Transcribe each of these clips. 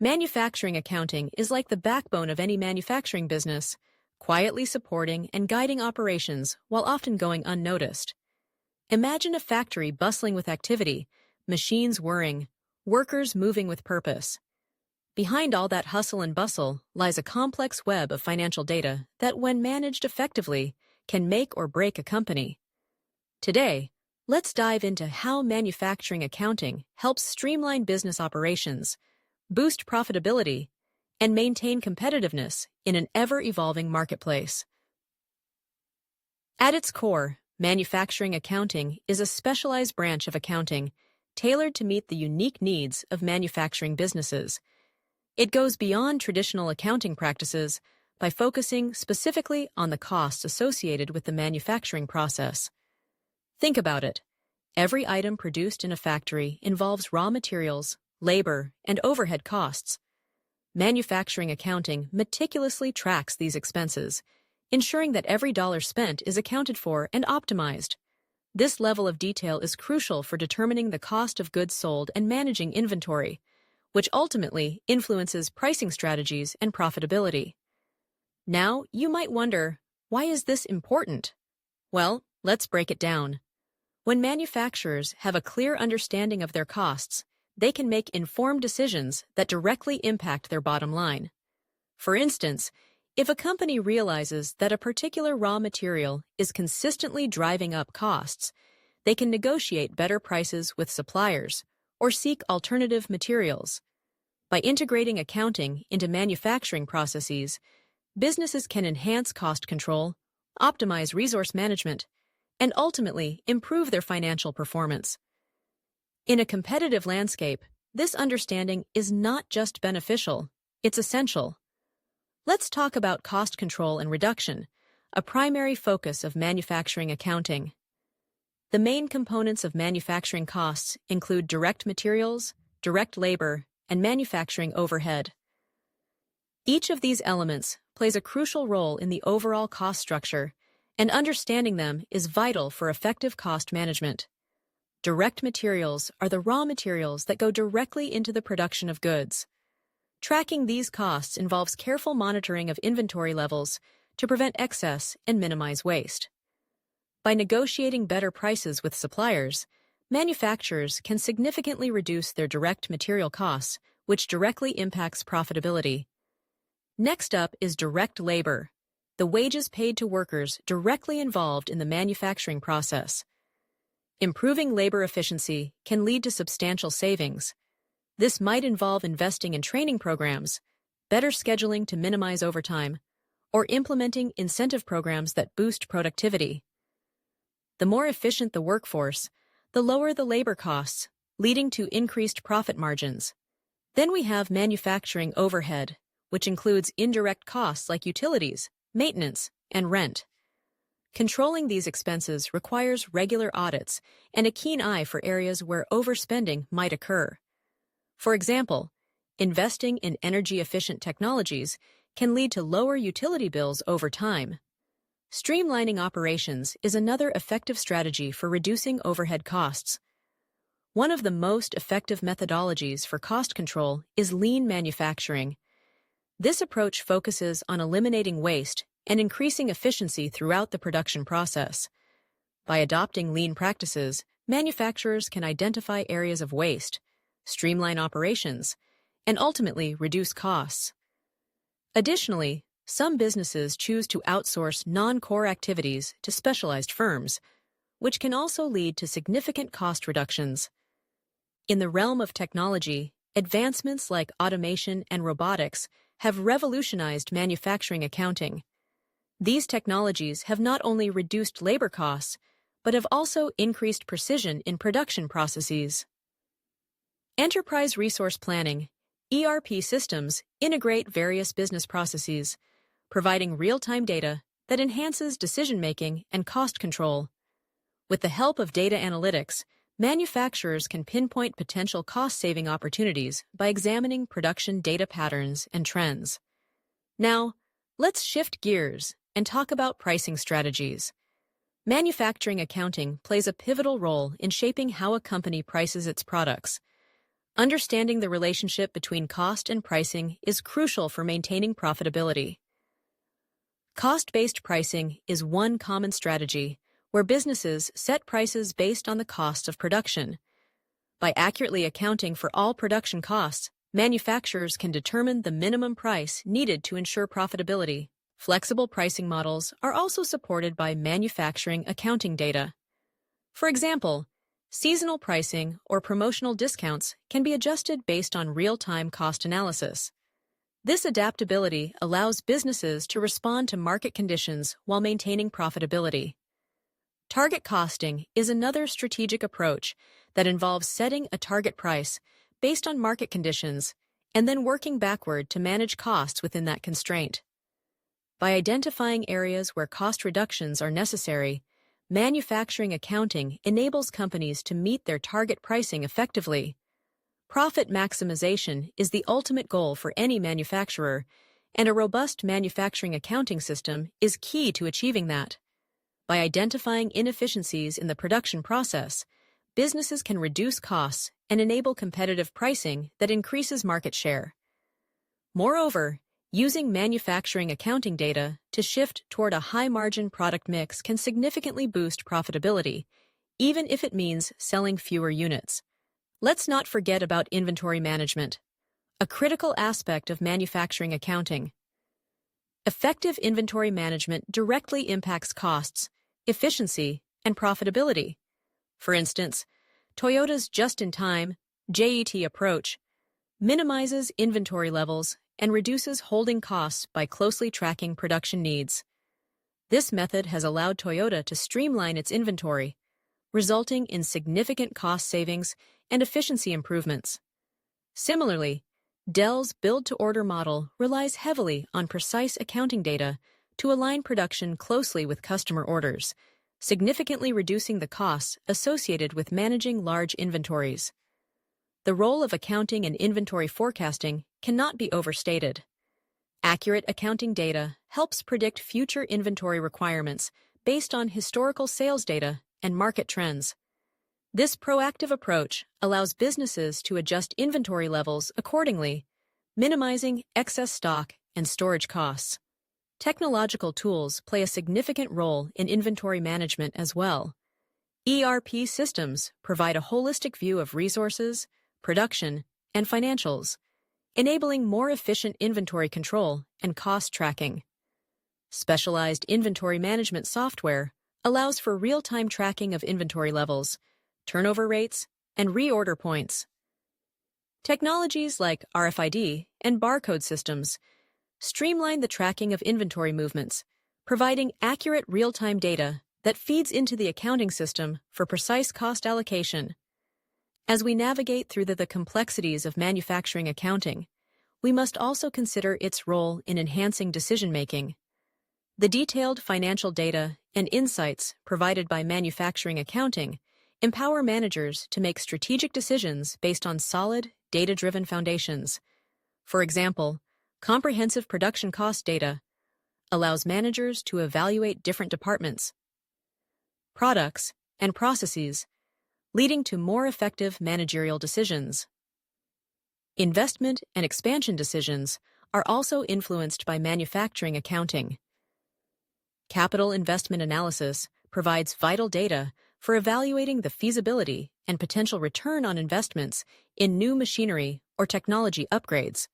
Manufacturing accounting is like the backbone of any manufacturing business, quietly supporting and guiding operations while often going unnoticed. Imagine a factory bustling with activity, machines whirring, workers moving with purpose. Behind all that hustle and bustle lies a complex web of financial data that, when managed effectively, can make or break a company. Today, let's dive into how manufacturing accounting helps streamline business operations, boost profitability, and maintain competitiveness in an ever-evolving marketplace. At its core, manufacturing accounting is a specialized branch of accounting tailored to meet the unique needs of manufacturing businesses. It goes beyond traditional accounting practices by focusing specifically on the costs associated with the manufacturing process. Think about it. Every item produced in a factory involves raw materials, labor, and overhead costs. Manufacturing accounting meticulously tracks these expenses, ensuring that every dollar spent is accounted for and optimized. This level of detail is crucial for determining the cost of goods sold and managing inventory, which ultimately influences pricing strategies and profitability. Now, you might wonder, why is this important? Well, let's break it down. When manufacturers have a clear understanding of their costs, they can make informed decisions that directly impact their bottom line. For instance, if a company realizes that a particular raw material is consistently driving up costs, they can negotiate better prices with suppliers or seek alternative materials. By integrating accounting into manufacturing processes, businesses can enhance cost control, optimize resource management, and ultimately improve their financial performance. In a competitive landscape, this understanding is not just beneficial, it's essential. Let's talk about cost control and reduction, a primary focus of manufacturing accounting. The main components of manufacturing costs include direct materials, direct labor, and manufacturing overhead. Each of these elements plays a crucial role in the overall cost structure, and understanding them is vital for effective cost management. Direct materials are the raw materials that go directly into the production of goods. Tracking these costs involves careful monitoring of inventory levels to prevent excess and minimize waste. By negotiating better prices with suppliers, manufacturers can significantly reduce their direct material costs, which directly impacts profitability. Next up is direct labor, the wages paid to workers directly involved in the manufacturing process. Improving labor efficiency can lead to substantial savings. This might involve investing in training programs, better scheduling to minimize overtime, or implementing incentive programs that boost productivity. The more efficient the workforce, the lower the labor costs, leading to increased profit margins. Then we have manufacturing overhead, which includes indirect costs like utilities, maintenance, and rent. Controlling these expenses requires regular audits and a keen eye for areas where overspending might occur. For example, investing in energy-efficient technologies can lead to lower utility bills over time. Streamlining operations is another effective strategy for reducing overhead costs. One of the most effective methodologies for cost control is lean manufacturing. This approach focuses on eliminating waste and increasing efficiency throughout the production process. By adopting lean practices, manufacturers can identify areas of waste, streamline operations, and ultimately reduce costs. Additionally, some businesses choose to outsource non-core activities to specialized firms, which can also lead to significant cost reductions. In the realm of technology, advancements like automation and robotics have revolutionized manufacturing accounting. These technologies have not only reduced labor costs, but have also increased precision in production processes. Enterprise resource planning, ERP systems integrate various business processes, providing real-time data that enhances decision-making and cost control. With the help of data analytics, manufacturers can pinpoint potential cost-saving opportunities by examining production data patterns and trends. Now, let's shift gears and talk about pricing strategies. Manufacturing accounting plays a pivotal role in shaping how a company prices its products. Understanding the relationship between cost and pricing is crucial for maintaining profitability. Cost-based pricing is one common strategy where businesses set prices based on the costs of production. By accurately accounting for all production costs, manufacturers can determine the minimum price needed to ensure profitability. Flexible pricing models are also supported by manufacturing accounting data. For example, seasonal pricing or promotional discounts can be adjusted based on real-time cost analysis. This adaptability allows businesses to respond to market conditions while maintaining profitability. Target costing is another strategic approach that involves setting a target price based on market conditions and then working backward to manage costs within that constraint. By identifying areas where cost reductions are necessary, manufacturing accounting enables companies to meet their target pricing effectively. Profit maximization is the ultimate goal for any manufacturer, and a robust manufacturing accounting system is key to achieving that. By identifying inefficiencies in the production process, businesses can reduce costs and enable competitive pricing that increases market share. Moreover, using manufacturing accounting data to shift toward a high-margin product mix can significantly boost profitability, even if it means selling fewer units. Let's not forget about inventory management, a critical aspect of manufacturing accounting. Effective inventory management directly impacts costs, efficiency, and profitability. For instance, Toyota's just-in-time (JET) approach minimizes inventory levels and reduces holding costs by closely tracking production needs. This method has allowed Toyota to streamline its inventory, resulting in significant cost savings and efficiency improvements. Similarly, Dell's build-to-order model relies heavily on precise accounting data to align production closely with customer orders, significantly reducing the costs associated with managing large inventories. The role of accounting and inventory forecasting cannot be overstated. Accurate accounting data helps predict future inventory requirements based on historical sales data and market trends. This proactive approach allows businesses to adjust inventory levels accordingly, minimizing excess stock and storage costs. Technological tools play a significant role in inventory management as well. ERP systems provide a holistic view of resources, production, and financials, enabling more efficient inventory control and cost tracking. Specialized inventory management software allows for real-time tracking of inventory levels, turnover rates, and reorder points. Technologies like RFID and barcode systems streamline the tracking of inventory movements, providing accurate real-time data that feeds into the accounting system for precise cost allocation. As we navigate through the complexities of manufacturing accounting, we must also consider its role in enhancing decision-making. The detailed financial data and insights provided by manufacturing accounting empower managers to make strategic decisions based on solid, data-driven foundations. For example, comprehensive production cost data allows managers to evaluate different departments, products, and processes, leading to more effective managerial decisions. Investment and expansion decisions are also influenced by manufacturing accounting. Capital investment analysis provides vital data for evaluating the feasibility and potential return on investments in new machinery or technology upgrades.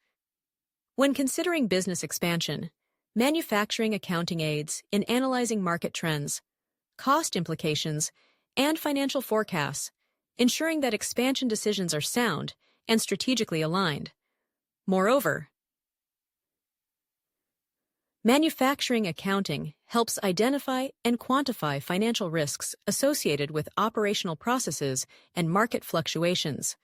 When considering business expansion, manufacturing accounting aids in analyzing market trends, cost implications, and financial forecasts, ensuring that expansion decisions are sound and strategically aligned. Moreover, manufacturing accounting helps identify and quantify financial risks associated with operational processes and market fluctuations.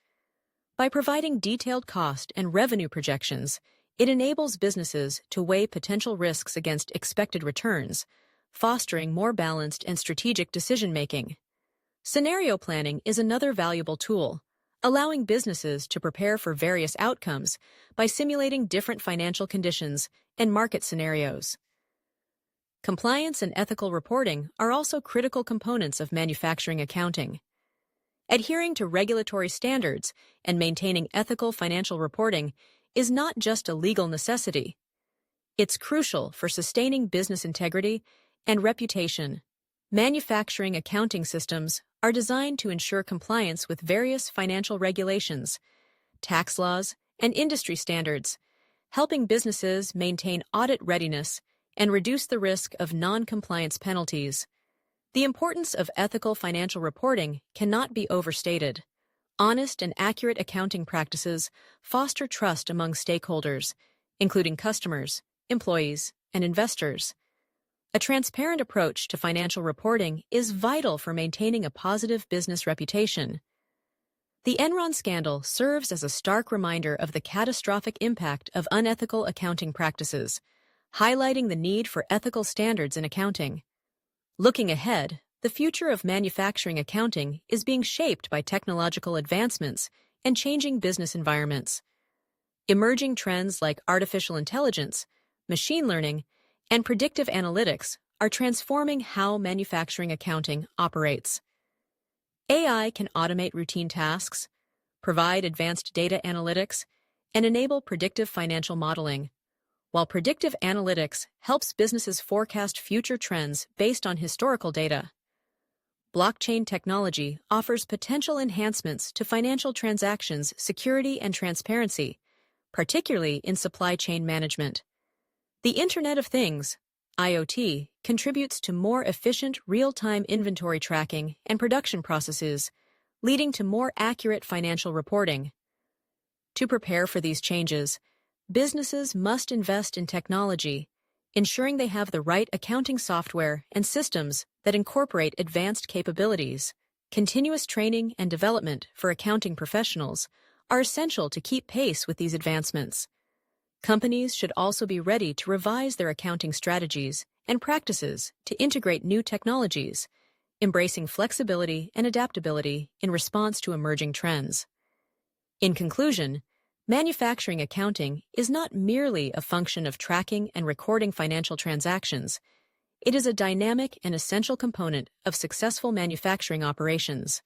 By providing detailed cost and revenue projections, it enables businesses to weigh potential risks against expected returns, fostering more balanced and strategic decision-making. Scenario planning is another valuable tool, allowing businesses to prepare for various outcomes by simulating different financial conditions and market scenarios. Compliance and ethical reporting are also critical components of manufacturing accounting. Adhering to regulatory standards and maintaining ethical financial reporting is not just a legal necessity. It's crucial for sustaining business integrity and reputation. Manufacturing accounting systems are designed to ensure compliance with various financial regulations, tax laws, and industry standards, helping businesses maintain audit readiness and reduce the risk of non-compliance penalties. The importance of ethical financial reporting cannot be overstated. Honest and accurate accounting practices foster trust among stakeholders, including customers, employees, and investors. A transparent approach to financial reporting is vital for maintaining a positive business reputation. The Enron scandal serves as a stark reminder of the catastrophic impact of unethical accounting practices, highlighting the need for ethical standards in accounting. Looking ahead, the future of manufacturing accounting is being shaped by technological advancements and changing business environments. Emerging trends like artificial intelligence, machine learning, and predictive analytics are transforming how manufacturing accounting operates. AI can automate routine tasks, provide advanced data analytics, and enable predictive financial modeling, while predictive analytics helps businesses forecast future trends based on historical data. Blockchain technology offers potential enhancements to financial transactions' security and transparency, particularly in supply chain management. The Internet of Things, IoT, contributes to more efficient real-time inventory tracking and production processes, leading to more accurate financial reporting. To prepare for these changes, businesses must invest in technology, ensuring they have the right accounting software and systems that incorporate advanced capabilities. Continuous training and development for accounting professionals are essential to keep pace with these advancements. Companies should also be ready to revise their accounting strategies and practices to integrate new technologies, embracing flexibility and adaptability in response to emerging trends. In conclusion, manufacturing accounting is not merely a function of tracking and recording financial transactions. It is a dynamic and essential component of successful manufacturing operations.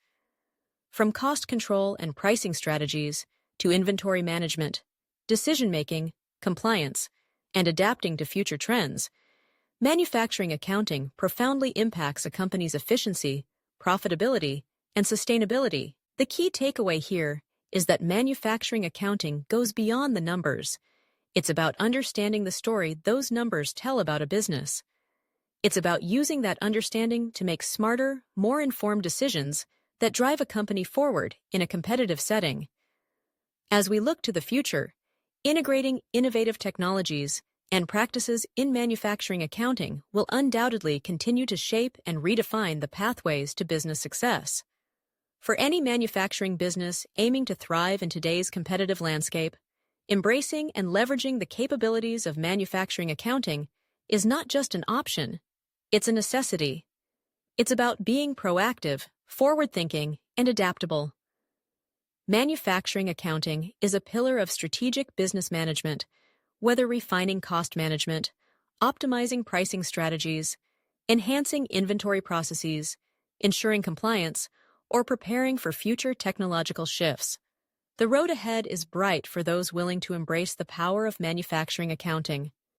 From cost control and pricing strategies to inventory management, decision-making, compliance, and adapting to future trends, manufacturing accounting profoundly impacts a company's efficiency, profitability, and sustainability. The key takeaway here is that manufacturing accounting goes beyond the numbers. It's about understanding the story those numbers tell about a business. It's about using that understanding to make smarter, more informed decisions that drive a company forward in a competitive setting. As we look to the future, integrating innovative technologies and practices in manufacturing accounting will undoubtedly continue to shape and redefine the pathways to business success. For any manufacturing business aiming to thrive in today's competitive landscape, embracing and leveraging the capabilities of manufacturing accounting is not just an option, it's a necessity. It's about being proactive, forward-thinking, and adaptable. Manufacturing accounting is a pillar of strategic business management, whether refining cost management, optimizing pricing strategies, enhancing inventory processes, ensuring compliance, or preparing for future technological shifts. The road ahead is bright for those willing to embrace the power of manufacturing accounting.